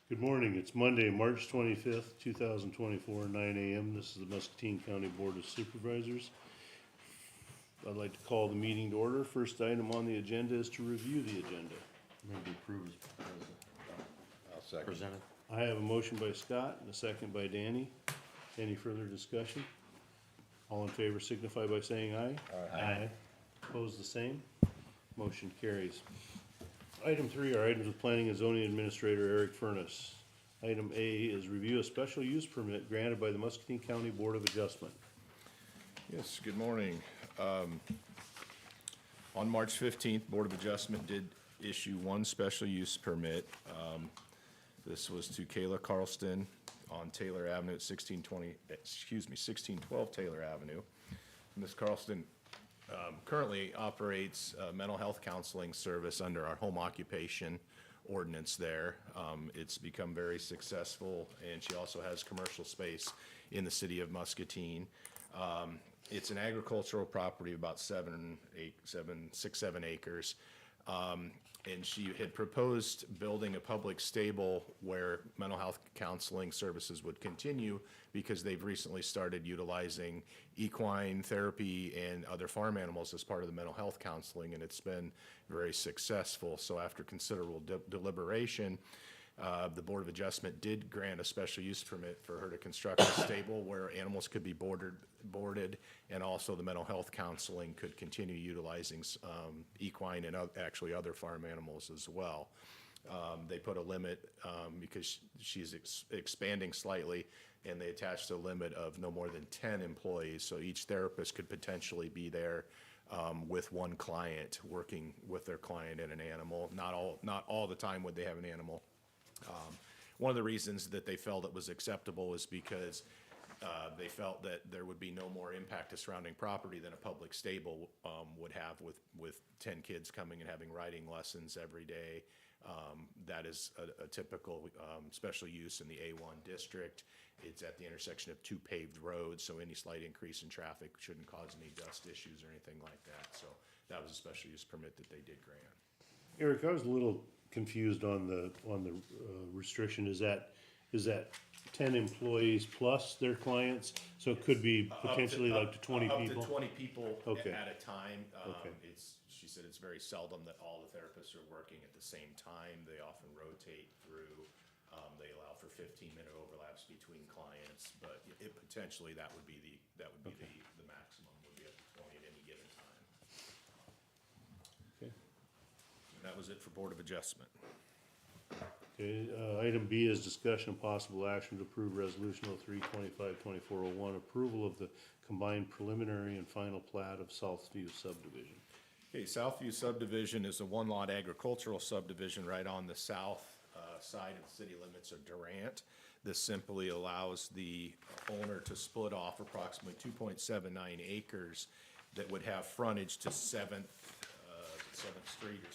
Good morning, it's Monday, March 25th, 2024, 9 a.m. This is the Muscatine County Board of Supervisors. I'd like to call the meeting to order. First item on the agenda is to review the agenda. Move to approve I'll second. presented. I have a motion by Scott and a second by Danny. Any further discussion? All in favor signify by saying aye. Aye. Opposed, the same. Motion carries. Item 3 are items with Planning and Zoning Administrator Eric Furness. Item A is review a special use permit granted by the Muscatine County Board of Adjustment. Yes, good morning. On March 15th, Board of Adjustment did issue one special use permit. This was to Kayla Carlston on Taylor Avenue at 1612 Taylor Avenue. Ms. Carlston currently operates a mental health counseling service under our home occupation ordinance there. It's become very successful, and she also has commercial space in the city of Muscatine. It's an agricultural property, about 7 acres. And she had proposed building a public stable where mental health counseling services would continue because they've recently started utilizing equine therapy and other farm animals as part of the mental health counseling, and it's been very successful. So after considerable deliberation, the Board of Adjustment did grant a special use permit for her to construct a stable where animals could be boarded, and also the mental health counseling could continue utilizing equine and actually other farm animals as well. They put a limit because she's expanding slightly, and they attached a limit of no more than 10 employees, so each therapist could potentially be there with one client, working with their client and an animal. Not all the time would they have an animal. One of the reasons that they felt it was acceptable is because they felt that there would be no more impact to surrounding property than a public stable would have with 10 kids coming and having riding lessons every day. That is a typical special use in the A1 district. It's at the intersection of 2 paved roads, so any slight increase in traffic shouldn't cause any dust issues or anything like that. So that was a special use permit that they did grant. Eric, I was a little confused on the restriction. Is that 10 employees plus their clients? So it could be potentially up to 20 people? Up to 20 people Okay. at a time. Okay. She said it's very seldom that all the therapists are working at the same time. They often rotate through. They allow for 15-minute overlaps between clients, but potentially that would be the maximum, would be up to 20 at any given time. Okay. And that was it for Board of Adjustment. Okay, item B is discussion and possible action to approve resolution 03-25-2401, approval of the combined preliminary and final plat of Southview subdivision. Okay, Southview subdivision is a one-lot agricultural subdivision right on the south side of the city limits of Durant. This simply allows the owner to split off approximately 2.79 acres that would have frontage to 7th Street or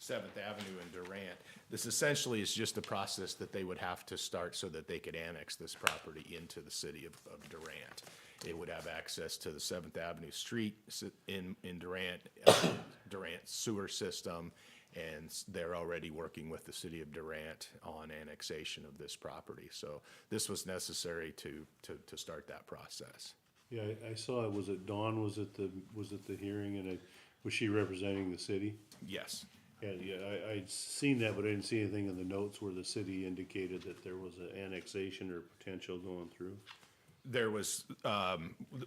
7th Avenue in Durant. This essentially is just a process that they would have to start so that they could annex this property into the city of Durant. It would have access to the 7th Avenue Street in Durant, Durant sewer system, and they're already working with the city of Durant on annexation of this property. So this was necessary to start that process. Yeah, I saw it. Was it Dawn was at the hearing, and was she representing the city? Yes. Yeah, I'd seen that, but I didn't see anything in the notes where the city indicated that there was an annexation or potential going through. There was,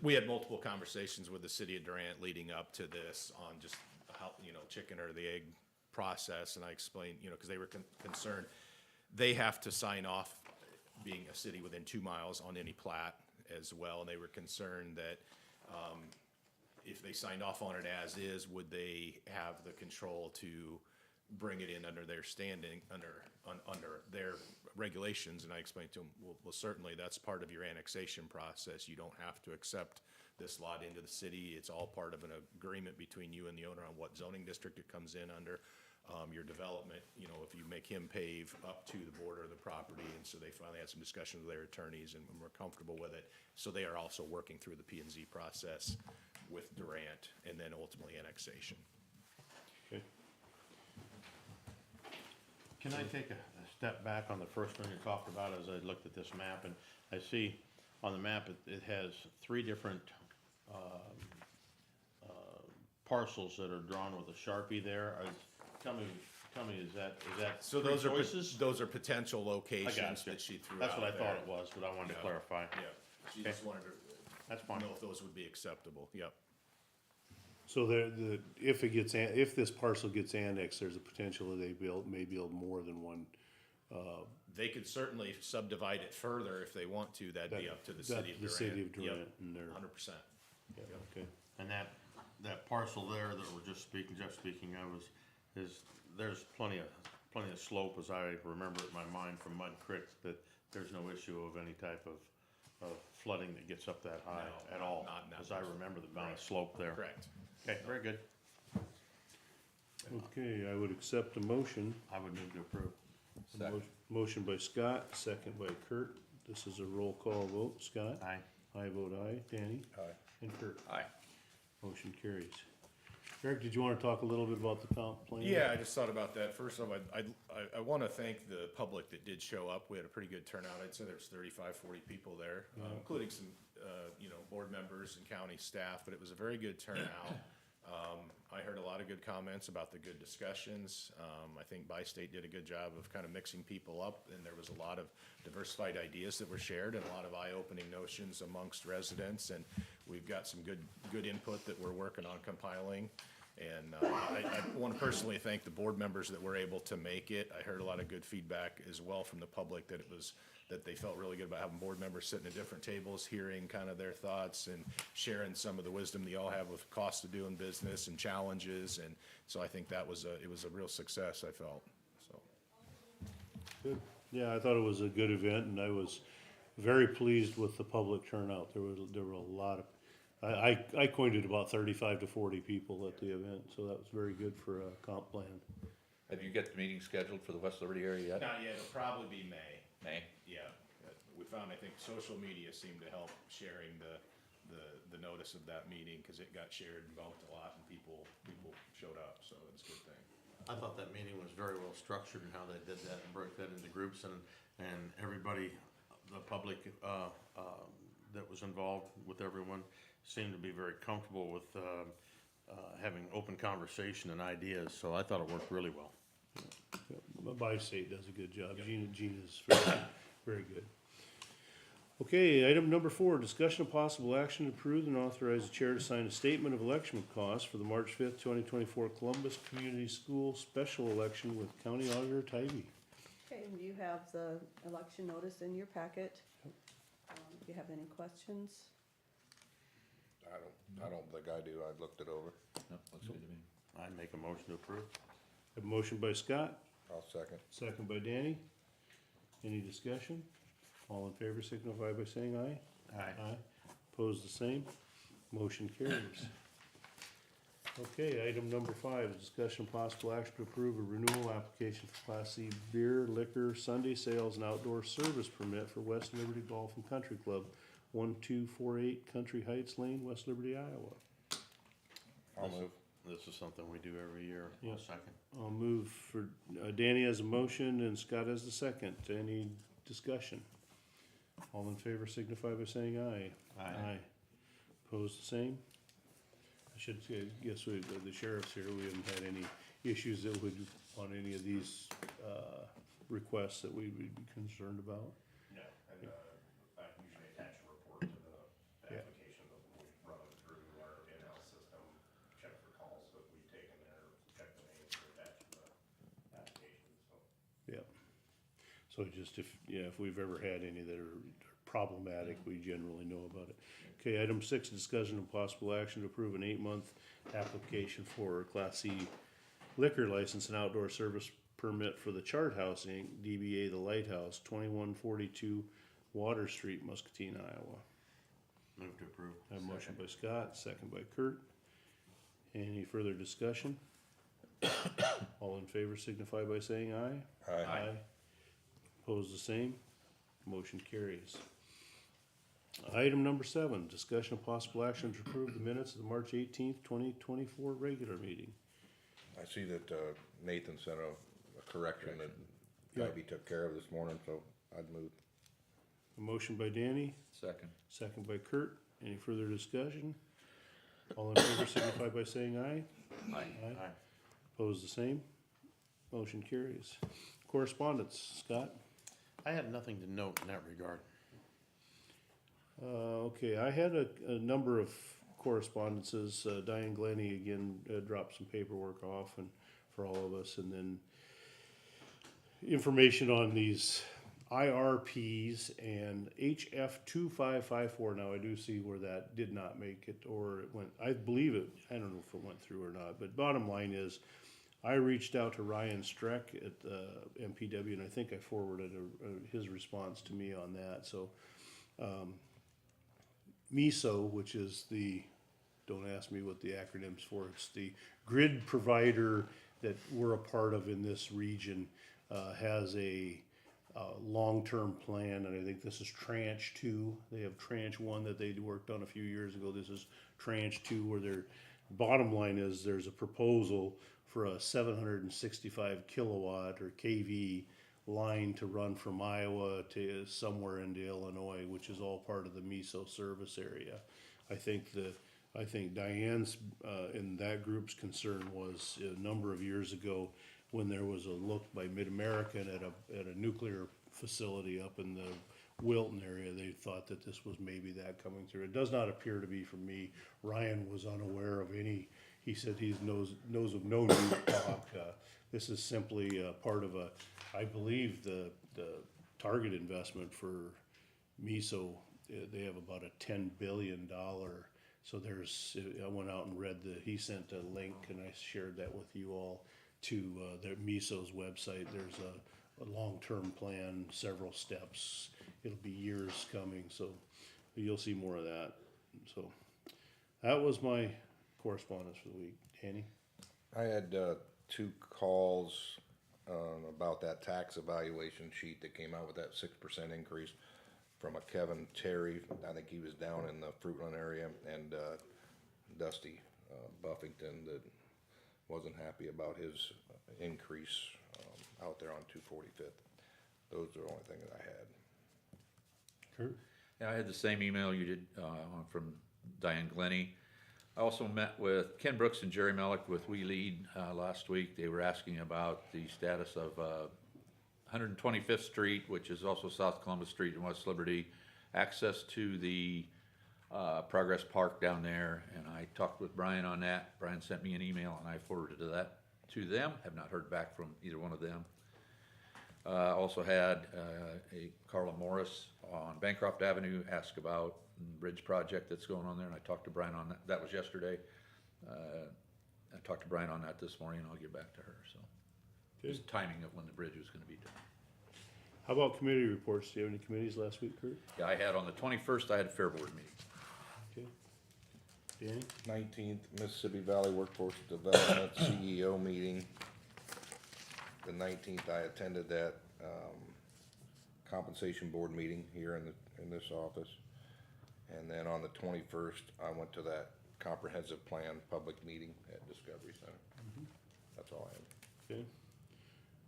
we had multiple conversations with the city of Durant leading up to this on just how, chicken or the egg process. And I explained, because they were concerned, they have to sign off being a city within 2 miles on any plat as well. And they were concerned that if they signed off on it as is, would they have the control to bring it in under their standing, under their regulations? And I explained to them, well, certainly that's part of your annexation process. You don't have to accept this lot into the city. It's all part of an agreement between you and the owner on what zoning district it comes in under. Your development, if you make him pave up to the border of the property. And so they finally had some discussions with their attorneys and were comfortable with it. So they are also working through the P&Z process with Durant and then ultimately annexation. Okay. Can I take step back on the first one you talked about as I looked at this map, and I see on the map, it has 3 different, parcels that are drawn with a Sharpie there. Tell me, is that So three those are, choices? those are potential I locations got you. that she threw out That's what I thought there. it was, but I wanted to Yeah. clarify. Yeah, she Okay. just wanted That's to fine. know if those would be acceptable, yep. So if this parcel gets annexed, there's a potential that may build more than one. They could certainly subdivide it further if they want to, that'd be up to the city of Durant. The city of Yep, Durant and their, 100%. yeah, okay. And that parcel there that we're Jeff speaking of there's plenty of slope, as I remember it in my mind from Mud Creek, that there's no issue of any type of flooding that gets up that high No, at all. not in that As I parcel. remember the amount of Correct. slope there. Correct. Okay, very good. Okay, I would accept a motion. I would move to approve. Motion by Scott, second by Kurt. This is a roll call vote. Scott? Aye. I vote aye. Danny? Aye. And Kurt? Aye. Motion carries. Eric, did you wanna talk a little bit about the comp plan? Yeah, I just thought about that. First off, I want to thank the public that did show up. We had a pretty good turnout. I'd say there was 35, 40 people there, including some, board members and county staff, but it was a very good turnout. I heard a lot of good comments about the good discussions. I think Bi-State did a good job of kind of mixing people up, and there was a lot of diversified ideas that were shared and a lot of eye-opening notions amongst residents, and we've got some good input that we're working on compiling. And I want to personally thank the board members that were able to make it. I heard a lot of good feedback as well from the public that they felt really good about having board members sitting at different tables, hearing kind of their thoughts and sharing some of the wisdom that y'all have with cost of doing business and challenges. And so I think it was a real success, I felt, so. Good. Yeah, I thought it was a good event, and I was very pleased with the public turnout. There were a lot of, I coined it about 35 to 40 people at the event, so that was very good for a comp plan. Have you got the meeting scheduled for the West Liberty area yet? Not yet, it'll probably be May. May? Yeah, we found, I think, social media seemed to help sharing the notice of that meeting, because it got shared and bumped a lot, and people showed up, so it's a good thing. I thought that meeting was very well structured and how they did that and broke that into groups, and everybody, the public, that was involved with everyone seemed to be very comfortable with, having open conversation and ideas, so I thought it worked really well. Bi-State does a good job. Gina's very, very good. Okay, item number 4, discussion of possible action to approve and authorize the chair to sign a statement of election costs for the March 5th, 2024 Columbus Community School special election with County Auditor Tybee. Okay, and you have the election notice in your packet. Do you have any questions? I don't think I do. I looked it over. No, looks good to me. I'd make a motion to approve. A motion by Scott, I'll second. second by Danny. Any discussion? All in favor signify by saying aye. Aye. Opposed, the same. Motion carries. Okay, item number 5 is discussion of possible action to approve a renewal application for Class C beer, liquor, Sunday sales, and outdoor service permit for West Liberty Golf and Country Club, 1248 Country Heights Lane, West Liberty, Iowa. I'll move. This is something we do every year. Yeah. I'll second. I'll move for, Danny has a motion and Scott has the second. Any discussion? All in favor signify by saying aye. Aye. Opposed, the same? I should say, guess the sheriff's here, we haven't had any issues that would, on any of these, requests that we would be concerned about. No, and I usually attach a report to the Yeah. application that we run them through our in-house system, check for calls that we've taken there, check the names that are attached to the application, so. Yeah. So just if we've ever had any that are problematic, we generally know about it. Okay, item 6, discussion of possible action to approve an 8-month application for Class C liquor license and outdoor service permit for the Chart House Inc., DBA The Lighthouse, 2142 Water Street, Muscatine, Iowa. Move to approve. I have a motion by Scott, second by Kurt. Any further discussion? All in favor signify by saying aye. Aye. Opposed, the same. Motion carries. Item number 7, discussion of possible action to approve the minutes of the March 18th, 2024 regular meeting. I see that Nathan sent a correction that Yeah. Ivy took care of this morning, so I'd move. A motion by Danny, Second. second by Kurt. Any further discussion? All in favor signify by saying aye. Aye. Aye. Opposed, the same. Motion carries. Correspondence, Scott? I have nothing to note in that regard. Okay, I had a number of correspondences. Diane Glenny again dropped some paperwork off and for all of us, and then information on these IRPs and HF 2554. Now I do see where that did not make it, or it went. I believe it. I don't know if it went through or not. But bottom line is, I reached out to Ryan Streck at MPW, and I think I forwarded his response to me on that. So. MISO, which is the, don't ask me what the acronym's for, it's the grid provider that we're a part of in this region, has a long-term plan, and I think this is tranche 2. They have tranche 1 that they worked on a few years ago. This is tranche 2, where their bottom line is there's a proposal for a 765 kilowatt or KV line to run from Iowa to somewhere into Illinois, which is all part of the MISO service area. I think Diane's and that group's concern was a number of years ago when there was a look by Mid-American at a nuclear facility up in the Wilton area. They thought that this was maybe that coming through. It does not appear to be from me. Ryan was unaware of any. He said he knows of no new talk. This is simply part of I believe the target investment for MISO, they have about a $10 billion. So I went out and read he sent a link, and I shared that with you all, to their MISO's website. There's a long-term plan, several steps. It'll be years coming, so you'll see more of that. So that was my correspondence for the week. Danny? I had 2 calls about that tax evaluation sheet that came out with that 6% increase from a Kevin Terry. I think he was down in the Fruitland area, and Dusty Buffington that wasn't happy about his increase out there on 245th. Those are the only thing that I had. Kurt? Yeah, I had the same email you did from Diane Glenny. I also met with Ken Brooks and Jerry Melick with We Lead last week. They were asking about the status of 125th Street, which is also South Columbus Street and West Liberty, access to the Progress Park down there. And I talked with Brian on that. Brian sent me an email, and I forwarded that to them. Have not heard back from either one of them. Also had a Carla Morris on Bancroft Avenue ask about the bridge project that's going on there, and I talked to Brian on that. That was yesterday. I talked to Brian on that this morning, and I'll get back to her. So just timing of when the bridge was going to be done. How about committee reports? Do you have any committees last week, Kurt? Yeah, I had on the 21st, I had a Fair Board meeting. Okay. Danny? 19th, Mississippi Valley Workforce Development CEO meeting. The 19th, I attended that compensation board meeting here in this office. And then on the 21st, I went to that comprehensive plan public meeting at Discovery Center. That's all I have. Okay.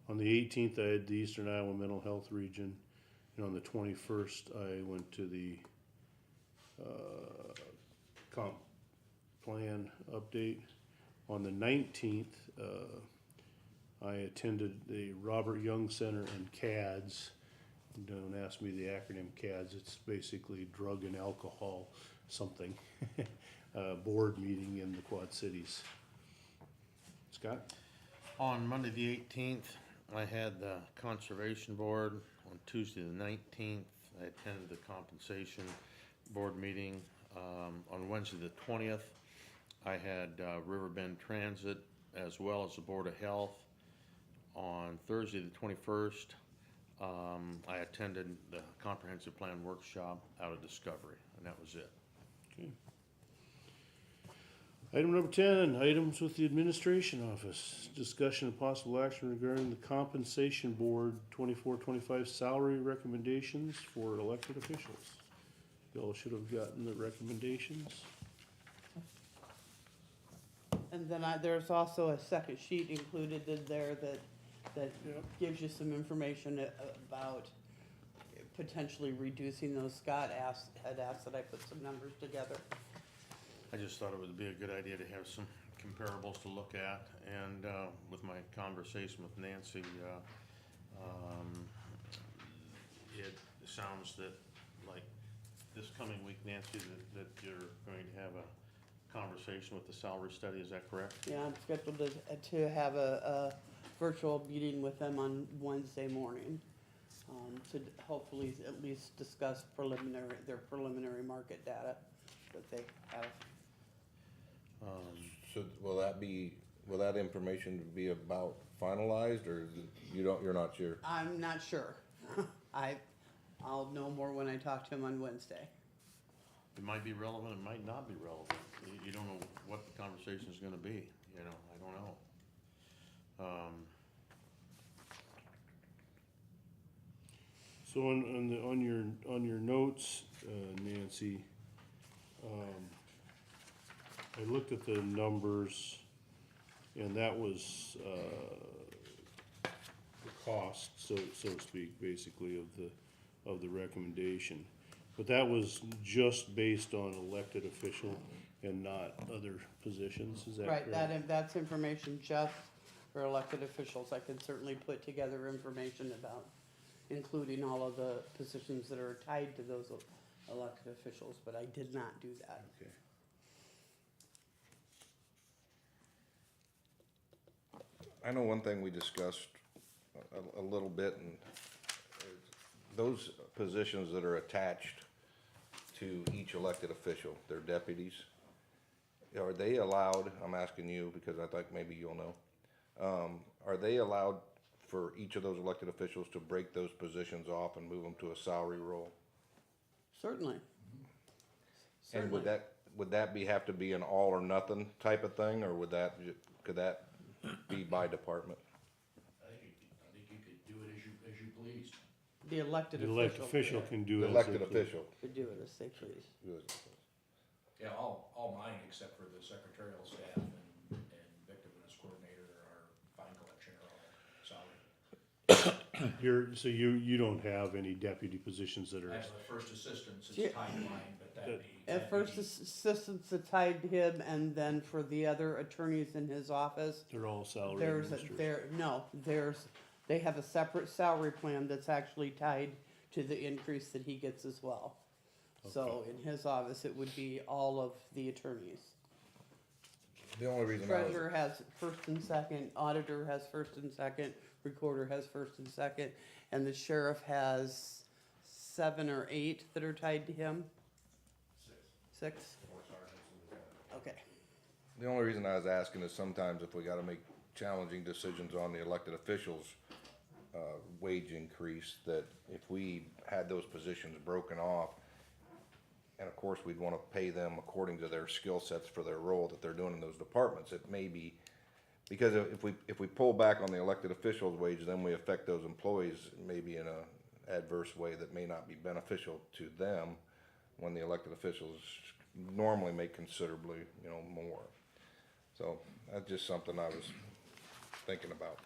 On the 18th, I had the Eastern Iowa Mental Health Region, and on the 21st, I went to the comp plan update. On the 19th, I attended the Robert Young Center and CADS. Don't ask me the acronym CADS. It's basically drug and alcohol something. Board meeting in the Quad Cities. Scott? On Monday the 18th, I had the Conservation Board. On Tuesday the 19th, I attended the Compensation Board meeting. On Wednesday the 20th, I had Riverbend Transit as well as the Board of Health. On Thursday the 21st, I attended the Comprehensive Plan Workshop out of Discovery, and that was it. Okay. Item number 10, items with the administration office. Discussion and possible action regarding the Compensation Board 24-25 salary recommendations for elected officials. Y'all should have gotten the recommendations. And then there's also a second sheet included in there that that gives you some information about potentially reducing those. Scott had asked that I put some numbers together. I just thought it would be a good idea to have some comparables to look at, and, with my conversation with Nancy, it sounds that, like, this coming week, Nancy, that you're going to have a conversation with the salary study, is that correct? Yeah, I'm scheduled to have a virtual meeting with them on Wednesday morning, to hopefully at least discuss their preliminary market data that they have. So will that information be about finalized, or is it, you're not sure? I'm not sure. I'll know more when I talk to him on Wednesday. It might be relevant, it might not be relevant. You don't know what the conversation is gonna be, you know, I don't know. So on your notes, Nancy, I looked at the numbers, and that was, the cost, so to speak, basically, of the recommendation. But that was just based on elected official and not other positions, is that Right, correct? that's information just for elected officials. I can certainly put together information about including all of the positions that are tied to those elected officials, but I did not do that. Okay. I know one thing we discussed a little bit, and those positions that are attached to each elected official, their deputies, are they allowed, I'm asking you because I think maybe you'll know, are they allowed for each of those elected officials to break those positions off and move them to a salary role? Certainly. And would Certainly. that have to be an all or nothing type of thing, or could that be by department? I think you could do it as you pleased. The elected The elected official official can do The it. elected official. could do it as they please. Yeah, all mine except for the secretarial staff and victimness coordinator or fine collection are all salary. So you don't have any deputy positions that I are, have a first assistant, Yeah. it's tied to mine, but that'd be. At first, assistants are tied to him, and then for the other attorneys in his office, they're all salary there's, administrators? they have a separate salary plan that's actually tied to the increase that he gets as well. So in his office, it would be all of the attorneys. The only reason I was, Treasurer has first and second, auditor has first and second, recorder has first and second, and the sheriff has 7 or 8 that are tied to him. 6? Okay. the only reason I was asking is sometimes if we gotta make challenging decisions on the elected officials' wage increase, that if we had those positions broken off, and of course, we'd wanna pay them according to their skill sets for their role that they're doing in those departments, it may be, because if we pull back on the elected officials' wage, then we affect those employees maybe in a adverse way that may not be beneficial to them, when the elected officials normally make considerably, more. So, that's just something I was thinking about.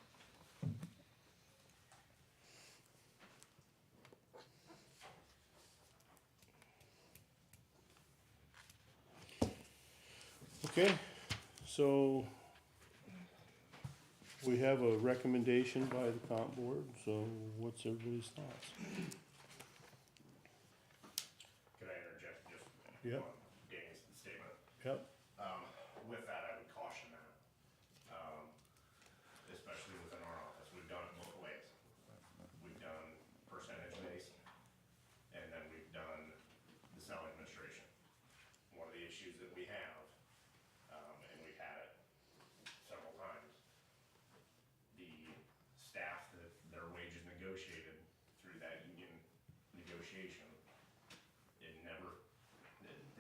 Okay, so we have a recommendation by the comp board, so what's everybody's thoughts? Can I interject just Yep. one Danny's statement? Yep, With that, I would caution that, especially within our office. We've done it both ways. We've done percentage based, and then we've done the salary administration. One of the issues that we have, and we've had it several times, the staff that their wages negotiated through that union negotiation, it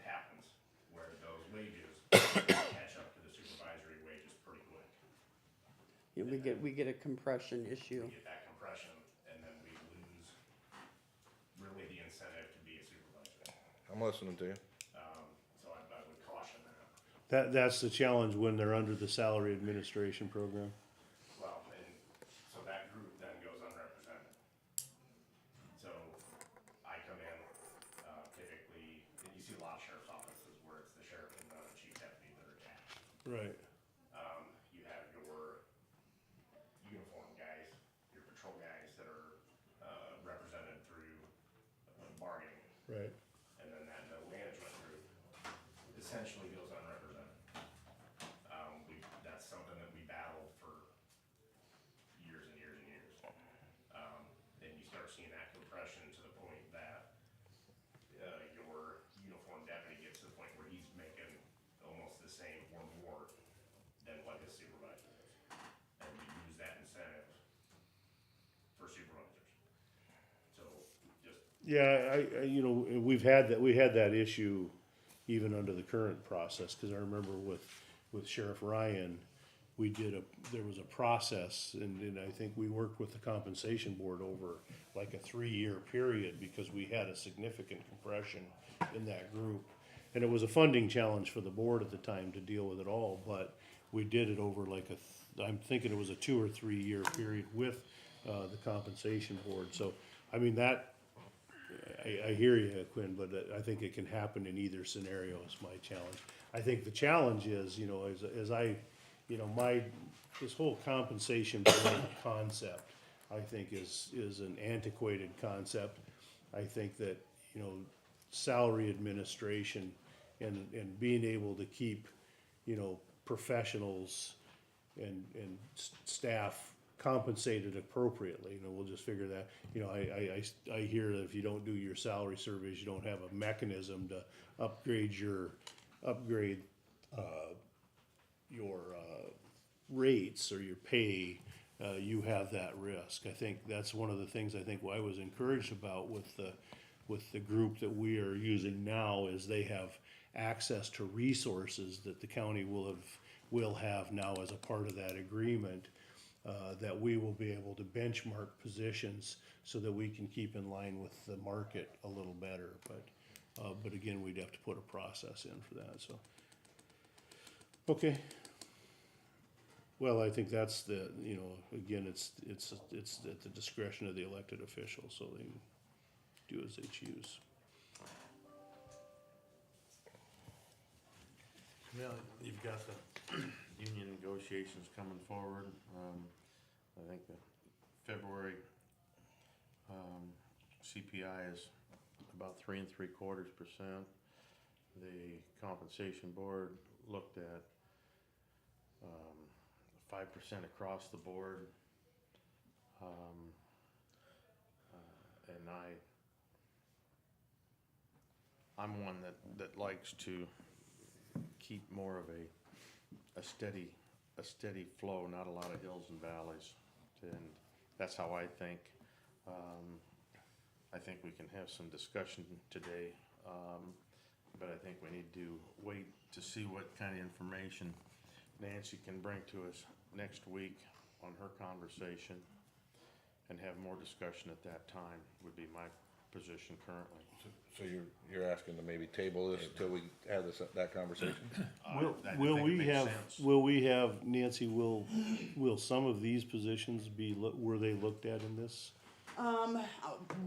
happens where those wages catch up to the supervisory wages pretty quick. Yeah, we get a compression issue. We get that compression, and then we lose really the incentive to be a supervisor. I'm listening to you. So I would caution that. that's the challenge when they're under the salary administration program. Well, and so that Yeah, you know, we had that issue even under the current process, cause I remember with Sheriff Ryan, there was a process, and I think we worked with the compensation board over like a 3-year period, because we had a significant compression in that group. And it was a funding challenge for the board at the time to deal with it all, but we did it over like I'm thinking it was a 2 or 3 year period with, the compensation board, so, I mean, I hear you, Quinn, but I think it can happen in either scenario is my challenge. I think the challenge is, you know, as I, you know, this whole compensation board concept, I think is an antiquated concept. I think that, you know, salary administration and being able to keep, you know, professionals and staff compensated appropriately, you know, we'll just figure that, you know, I hear that if you don't do your salary surveys, you don't have a mechanism to upgrade your rates or your pay, you have that risk. I think that's one of the things I think I was encouraged about with the group that we are using now, is they have access to resources that the county will have now as a part of that agreement, that we will be able to benchmark positions so that we can keep in line with the market a little better, but again, we'd have to put a process in for that, so. Okay. Well, I think that's the, you know, again, it's at the discretion of the elected officials, so they do as they choose. Yeah, you've got the union negotiations coming forward. I think the February, CPI is about 3 3/4%. The compensation board looked at, 5% across the board. And I'm one that likes to keep more of a steady flow, not a lot of hills and valleys. And that's how I think. I think we can have some discussion today, but I think we need to wait to see what kind of information Nancy can bring to us next week on her conversation, and have more discussion at that time, would be my position currently. So you're asking to maybe table this until we have that conversation? I think it makes sense. Will we have, Nancy, will some of these positions were they looked at in this?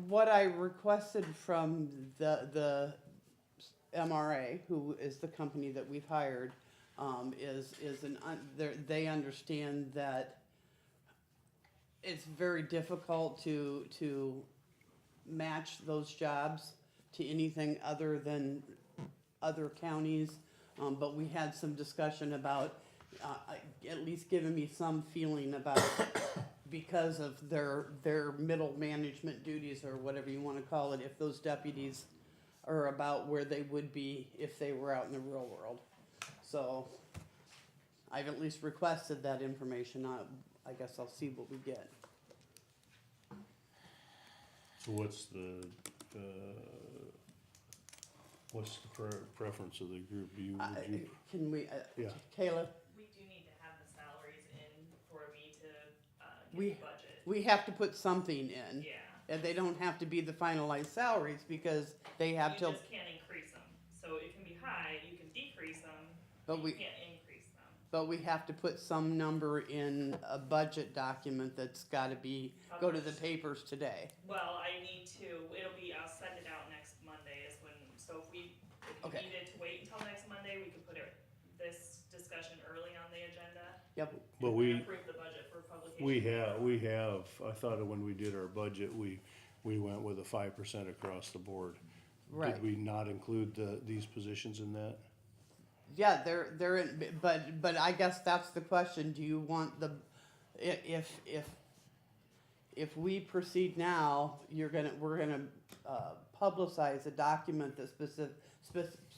What I requested from the MRA, who is the company that we've hired, they understand that it's very difficult to match those jobs to anything other than other counties. But we had some discussion about, at least giving me some feeling about, because of their middle management duties, or whatever you wanna call it, if those deputies are about where they would be if they were out in the real world. So I've at least requested that information. I guess I'll see what we get. So what's the preference of the group? Can we, Yeah. Kayla, We do need to have the salaries in for me to, We- get the budget. we have to put something in. Yeah. And they don't have to be the finalized salaries, because they have You till, just can't increase them. So it can be high, you can decrease them, But but we- you can't increase them. but we have to put some number in a budget document that's gotta go to the papers today. Well, I need to, I'll send it out next Monday is when, so if we Okay. needed to wait until next Monday, we could put this discussion early on the agenda. Yep, But and we, then approve the budget for publication. we have, I thought that when we did our budget, we went with a 5% across the board. right. Did we not include these positions in that? Yeah, they're in, but I guess that's the question. Do you want if we proceed now, we're gonna publicize a document that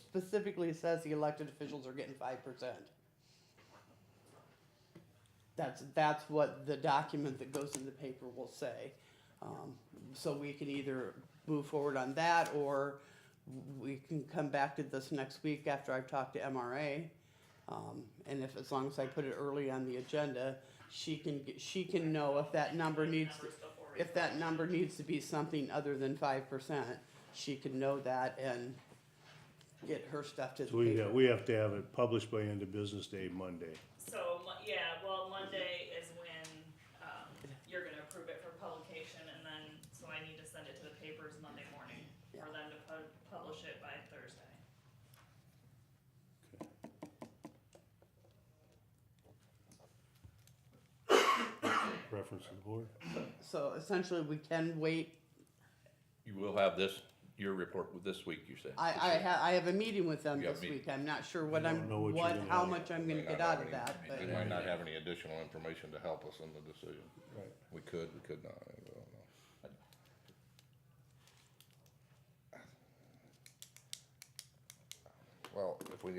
specifically says the elected officials are getting 5%. That's what the document that goes in the paper will say. So we can either move forward on that, or we can come back to this next week after I've talked to MRA. And if, as long as I put it early on the agenda, she can know if that number needs, Numbers before we if that number needs to be something other than 5%, she can know that and get her stuff to the So paper. we have to have it published by end of business day Monday. So, yeah, well, Monday is when, you're gonna approve it for publication, and then, so I need to send it to the papers Monday morning for them to publish it by Thursday. Preference of the board? So essentially, we can wait. You will have this, your report with this week, you said? I have a meeting with them You have this a meeting. week. I'm not sure what You don't know what you're gonna how have. much I'm gonna May get not out have of any- that, but. We might not have any additional information to help us in the decision. Right. We could not, I don't know. Well, if we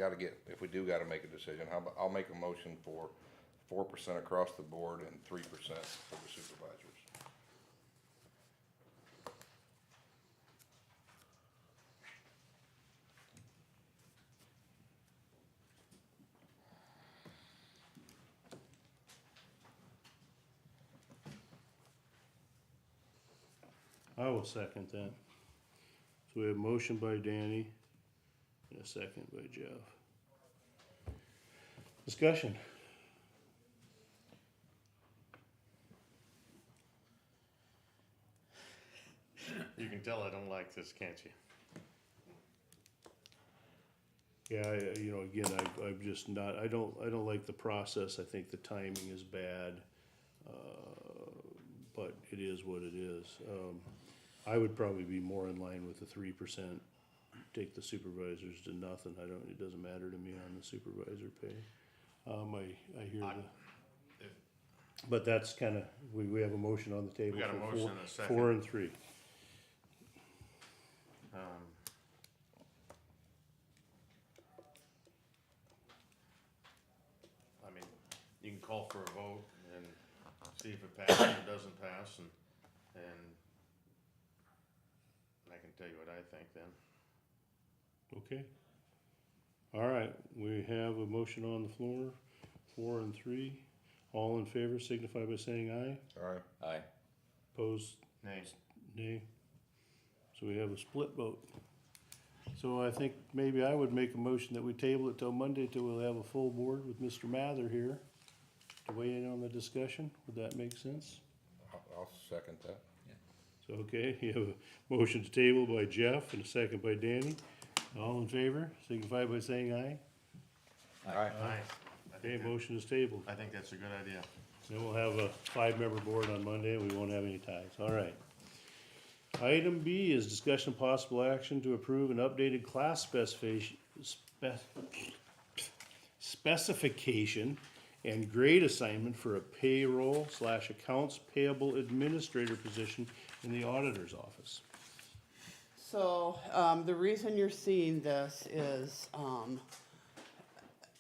do gotta make a decision, how about, I'll make a motion for 4% across the board and 3% for the supervisors. I will second that. So we have a motion by Danny and a second by Jeff. Discussion. You can tell I don't like this, can't you? Yeah, again, I'm just not, I don't like the process. I think the timing is bad. But it is what it is. I would probably be more in line with the 3%. Take the supervisors to nothing. It doesn't matter to me on the supervisor pay. I hear but that's kinda, we have a motion on the table We got a for motion and a second. 4 and 3. I mean, you can call for a vote and see if it passes or doesn't pass, and I can tell you what I think then. Okay. All right, we have a motion on the floor, 4 and 3. All in favor signify by saying aye. All right, Aye. Opposed, Nay. nay. So we have a split vote. So I think maybe I would make a motion that we table it till Monday till we'll have a full board with Mr. Mather here to weigh in on the discussion. Would that make sense? I'll second that. So, okay, you have a motion to table by Jeff and a second by Danny. All in favor signify by saying aye. Aye. Okay, motion is tabled. I think that's a good idea. Then we'll have a 5-member board on Monday, and we won't have any ties, all right. Item B is discussion of possible action to approve an updated class specification and grade assignment for a payroll/accounts payable administrator position in the auditor's office. So, the reason you're seeing this is,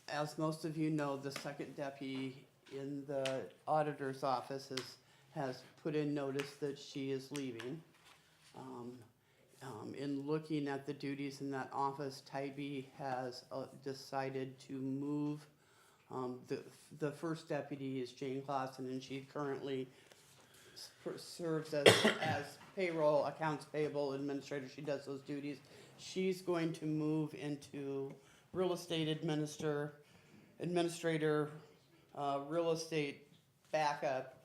as most of you know, the second deputy in the auditor's office has put in notice that she is leaving. In looking at the duties in that office, Tybee has decided to move. The first deputy is Jane Clausen, and she currently serves as payroll, accounts payable administrator. She does those duties. She's going to move into real estate administrator, real estate backup.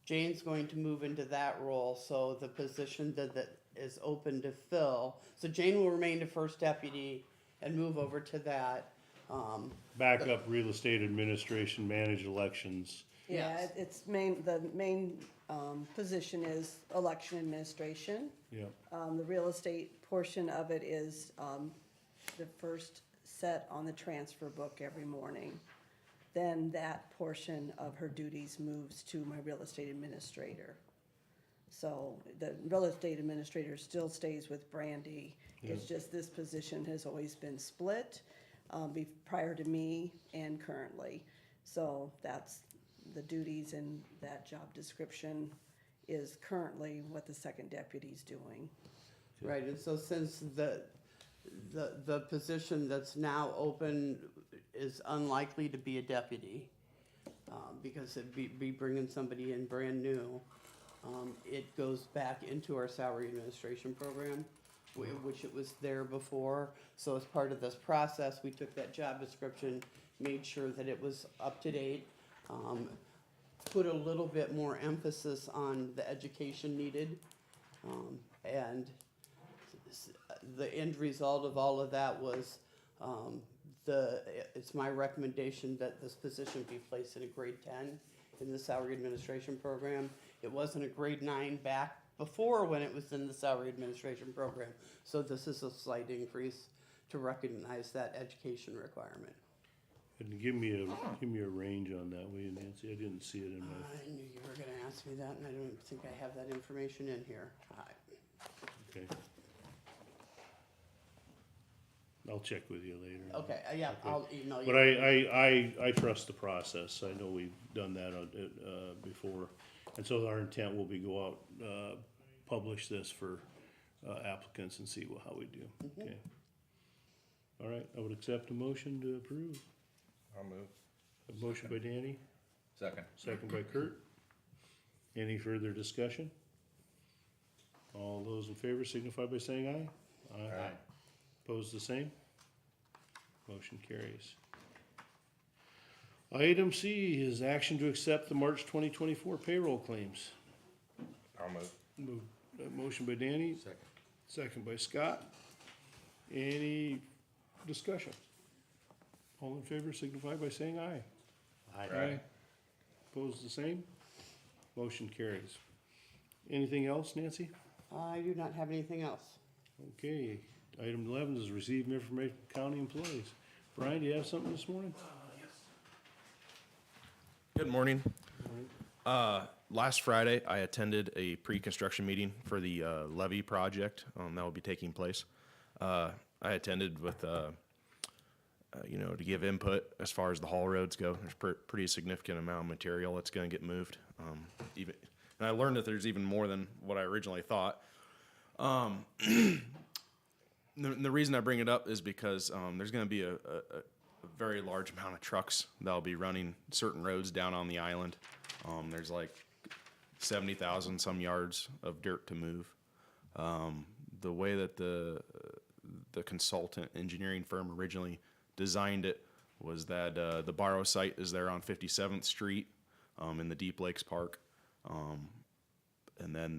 Jane's going to move into that role, so the position that is open to fill. So Jane will remain the first deputy and move over to that. Backup real estate administration, manage elections. Yeah, Yes. it's the main position is election administration. Yep, The real estate portion of it is the first set on the transfer book every morning. Then that portion of her duties moves to my real estate administrator. So the real estate administrator still stays with Brandy. It's just this position has always been split prior to me and currently. So that's the duties in that job description is currently what the second deputy's doing. Right, and so since the position that's now open is unlikely to be a deputy, because it'd be bringing somebody in brand new, it goes back into our salary administration program, which it was there before. So as part of this process, we took that job description, made sure that it was up to date, put a little bit more emphasis on the education needed, and the end result of all of that was, it's my recommendation that this position be placed in a grade 10 in the salary administration program. It wasn't a grade 9 back before when it was in the salary administration program. So this is a slight increase to recognize that education requirement. And give me a range on that, will you, Nancy? I didn't see it in my, I knew you were gonna ask me that, and I don't think I have that information in here. okay. I'll check with you later. Okay, yeah, I'll email you. But I trust the process. I know we've done that on, before. And so our intent will be go out, publish this for, applicants and see how we do. Okay. All right, I would accept a motion to approve. I'll move. A motion by Danny, Second. second by Kurt. Any further discussion? All those in favor signify by saying aye. Aye. Opposed, the same? Motion carries. Item C is action to accept the March 2024 payroll claims. I'll move. Motion by Danny, Second. second by Scott. Any discussion? All in favor signify by saying aye. Aye. Opposed, the same? Motion carries. Anything else, Nancy? I do not have anything else. Okay, item 11 is receive information from county employees. Brian, do you have something this morning? Good morning. Last Friday, I attended a pre-construction meeting for the levee project that will be taking place. I attended with, to give input as far as the haul roads go. There's pretty significant amount of material that's going to get moved. And I learned that there's even more than what I originally thought. The reason I bring it up is because there's going to be a very large amount of trucks that'll be running certain roads down on the island. There's like 70,000 some yards of dirt to move. The way that the consultant engineering firm originally designed it was that the borrow site is there on 57th Street in the Deep Lakes Park, and then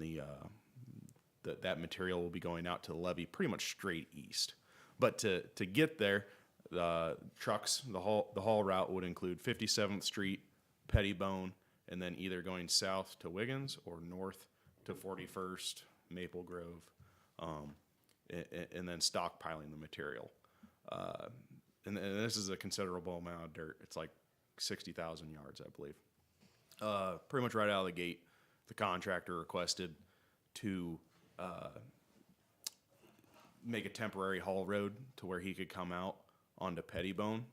that material will be going out to the levee pretty much straight east. But to get there, the trucks, the haul route would include 57th Street, Pettibone, and then either going south to Wiggins or north to 41st, Maple Grove, and then stockpiling the material. And this is a considerable amount of dirt. It's like 60,000 yards, I believe. Pretty much right out of the gate, the contractor requested to make a temporary haul road to where he could come out onto Pettibone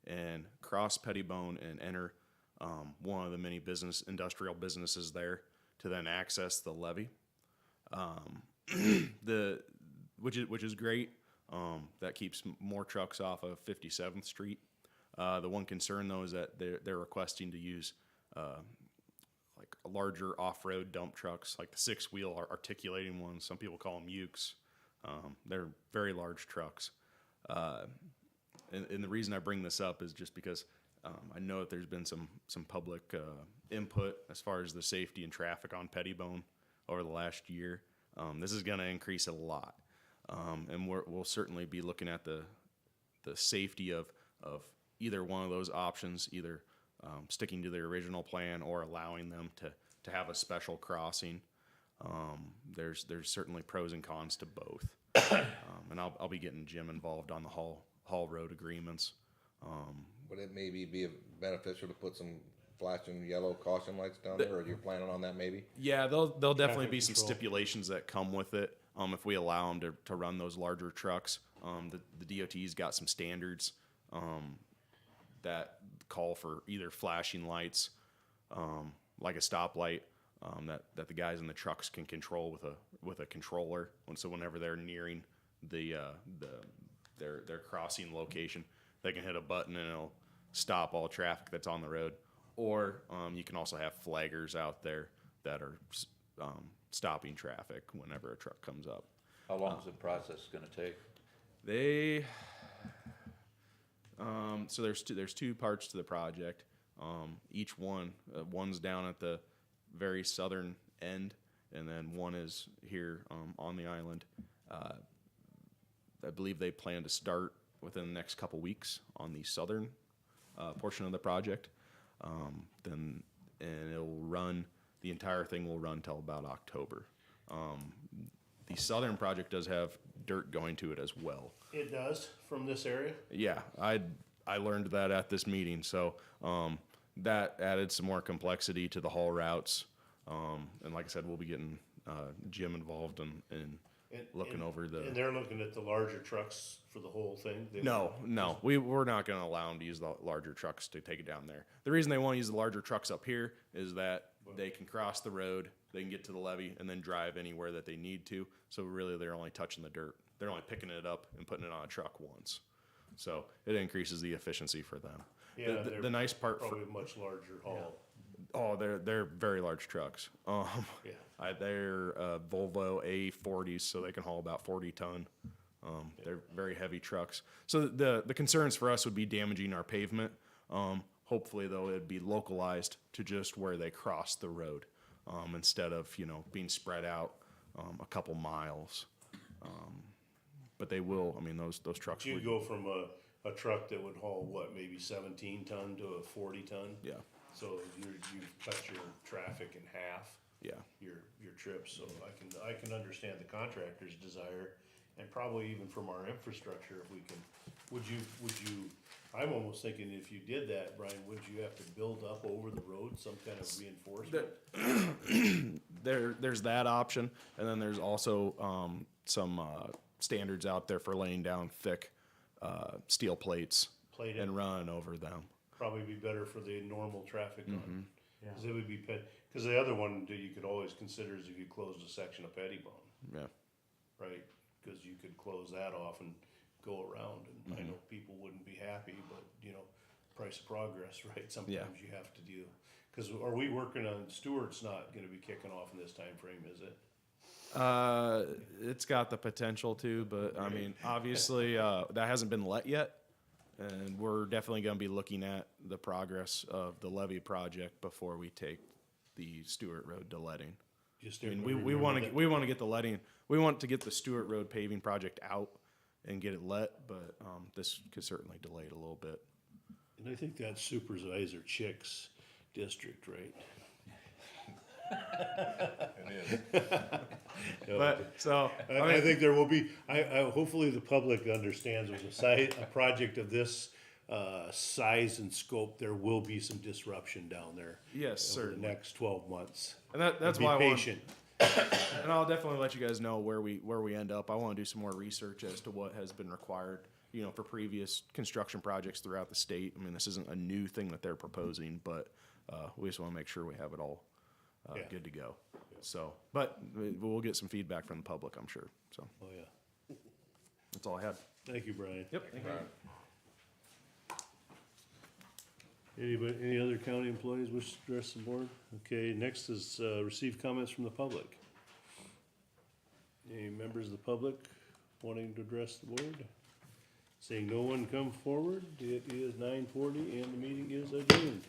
and cross Pettibone and enter one of the many industrial businesses there to then access the levee. Which is great. That keeps more trucks off of 57th Street. The one concern though is that they're requesting to use like larger off-road dump trucks, like the 6-wheel articulating ones. Some people call them ukes. They're very large trucks. And the reason I bring this up is just because I know that there's been some public input as far as the safety and traffic on Pettibone over the last year. This is going to increase a lot. And we'll certainly be looking at the safety of either one of those options, either sticking to their original plan or allowing them to have a special crossing. There's certainly pros and cons to both. And I'll be getting Jim involved on the haul road agreements. Would it maybe be beneficial to put some flashing yellow caution lights down there, or are you planning on that maybe? Yeah, there'll definitely Traffic be some control. stipulations that come with it. If we allow them to run those larger trucks, the DOT's got some standards that call for either flashing lights, like a stoplight, that the guys in the trucks can control with a controller. And so whenever they're nearing their crossing location, they can hit a button and it'll stop all traffic that's on the road. Or you can also have flaggers out there that are stopping traffic whenever a truck comes up. How long is the process gonna take? They so there's two parts to the project. Each one's down at the very southern end, and then one is here on the island. I believe they plan to start within the next couple weeks on the southern portion of the project. And it'll run. The entire thing will run till about October. The southern project does have dirt going to it as well. It does, from this area? Yeah, I learned that at this meeting, so that added some more complexity to the haul routes. And like I said, we'll be getting Jim involved in looking over the. And they're looking at the larger trucks for the whole thing? No, we're not going to allow them to use the larger trucks to take it down there. The reason they want to use the larger trucks up here is that they can cross the road, they can get to the levee, and then drive anywhere that they need to. So really, they're only touching the dirt. They're only picking it up and putting it on a truck once. So it increases the efficiency for them. Yeah, The nice part probably a much larger haul. Oh, they're very large trucks. Yeah. They're Volvo A40s, so they can haul about 40 ton. They're very heavy trucks. So the concerns for us would be damaging our pavement. Hopefully, though, it'd be localized to just where they cross the road, instead of being spread out a couple miles. But they will. I mean, those trucks. You'd go from a truck that would haul what, maybe 17 ton to a 40 ton? Yeah. So you've cut your traffic in half. Yeah. Your trips, so I can understand the contractor's desire, and probably even from our infrastructure, if we can, would you, I'm almost thinking if you did that, Brian, would you have to build up over the road some kind of reinforcement? There's that option, and then there's also some standards out there for laying down thick steel plates Plated. and run over them. Probably be better for the normal traffic on, cause it would be cause the other one that you could always consider is if you closed a section of Pettibone, Yeah. right? Cause you could close that off and go around, and I know people wouldn't be happy, but price of progress, right? Sometimes you have to do, cause are we working on, Stewart's not gonna be kicking off in this time frame, is it? It's got the potential to, but I mean, obviously, that hasn't been let yet. And we're definitely going to be looking at the progress of the levee project before we take the Stewart Road to letting. Just I mean, we want to get the letting. We want to get the Stewart Road paving project out and get it let, but this could certainly delay it a little bit. And I think that's Supervisor Chick's district, right? But so I think there will be. I hopefully the public understands with a project of this size and scope, there will be some disruption down there. Yes, over the certainly. next 12 months. And that's Be why patient. And I'll definitely let you guys know where we end up. I want to do some more research as to what has been required, for previous construction projects throughout the state. I mean, this isn't a new thing that they're proposing, but we just want to make sure we have it all good to go. So, but we'll get some feedback from the public, I'm sure. So Oh yeah. that's all I had. Thank you, Brian. Yep. Thank you. Any other county employees wish to address the board? Okay, next is receive comments from the public. Any members of the public wanting to address the board? Seeing no one come forward, it is 9:40 and the meeting is adjourned.